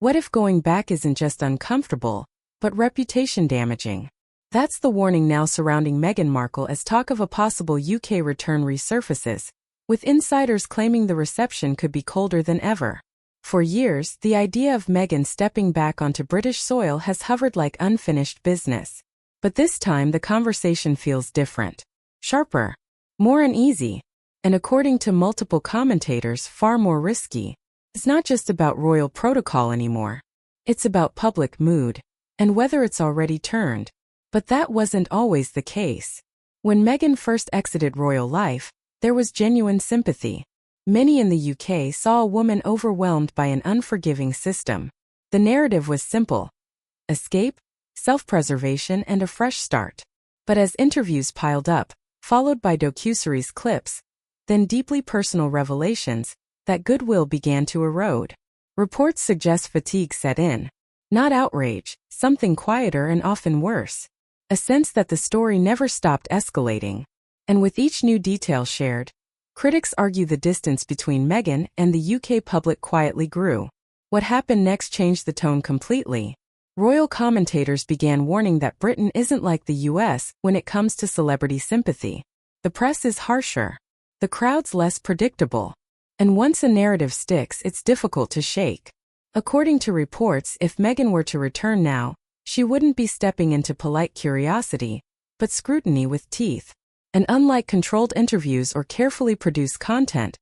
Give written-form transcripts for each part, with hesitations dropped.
What if going back isn't just uncomfortable, but reputation damaging? That's the warning now surrounding Meghan Markle as talk of a possible UK return resurfaces, with insiders claiming the reception could be colder than ever. For years, the idea of Meghan stepping back onto British soil has hovered like unfinished business. But this time the conversation feels different. Sharper. More uneasy. And according to multiple commentators, far more risky. It's not just about royal protocol anymore. It's about public mood, and whether it's already turned. But that wasn't always the case. When Meghan first exited royal life, there was genuine sympathy. Many in the UK saw a woman overwhelmed by an unforgiving system. The narrative was simple: escape, self-preservation, and a fresh start. But as interviews piled up, followed by docuseries clips, then deeply personal revelations, that goodwill began to erode. Reports suggest fatigue set in. Not outrage, something quieter and often worse. A sense that the story never stopped escalating. And with each new detail shared, critics argue the distance between Meghan and the UK public quietly grew. What happened next changed the tone completely. Royal commentators began warning that Britain isn't like the US when it comes to celebrity sympathy. The press is harsher. The crowd's less predictable. And once a narrative sticks, it's difficult to shake. According to reports, if Meghan were to return now, she wouldn't be stepping into polite curiosity, but scrutiny with teeth. And unlike controlled interviews or carefully produced content,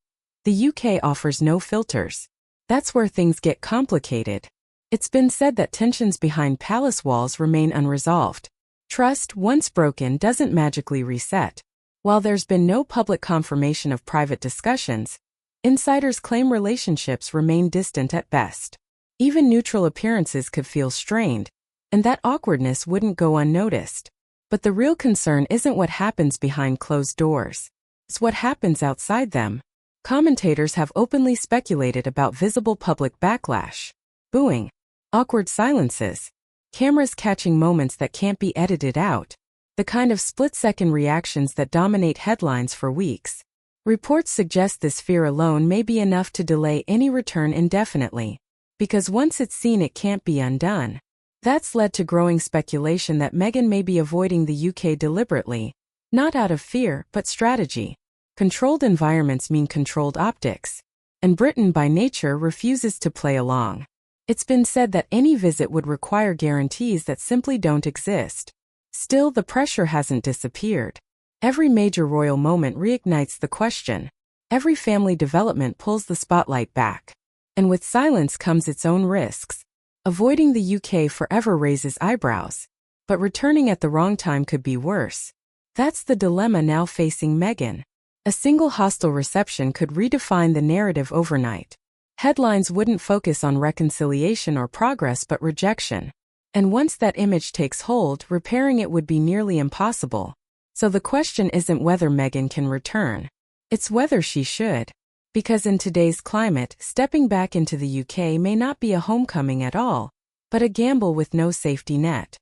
the UK offers no filters. That's where things get complicated. It's been said that tensions behind palace walls remain unresolved. Trust, once broken, doesn't magically reset. While there's been no public confirmation of private discussions, insiders claim relationships remain distant at best. Even neutral appearances could feel strained, and that awkwardness wouldn't go unnoticed. But the real concern isn't what happens behind closed doors. It's what happens outside them. Commentators have openly speculated about visible public backlash. Booing. Awkward silences. Cameras catching moments that can't be edited out. The kind of split-second reactions that dominate headlines for weeks. Reports suggest this fear alone may be enough to delay any return indefinitely. Because once it's seen, it can't be undone. That's led to growing speculation that Meghan may be avoiding the UK deliberately, not out of fear, but strategy. Controlled environments mean controlled optics, and Britain by nature refuses to play along. It's been said that any visit would require guarantees that simply don't exist. Still, the pressure hasn't disappeared. Every major royal moment reignites the question. Every family development pulls the spotlight back. And with silence comes its own risks. Avoiding the UK forever raises eyebrows, but returning at the wrong time could be worse. That's the dilemma now facing Meghan. A single hostile reception could redefine the narrative overnight. Headlines wouldn't focus on reconciliation or progress but rejection. And once that image takes hold, repairing it would be nearly impossible. So the question isn't whether Meghan can return. It's whether she should. Because in today's climate, stepping back into the UK may not be a homecoming at all, but a gamble with no safety net.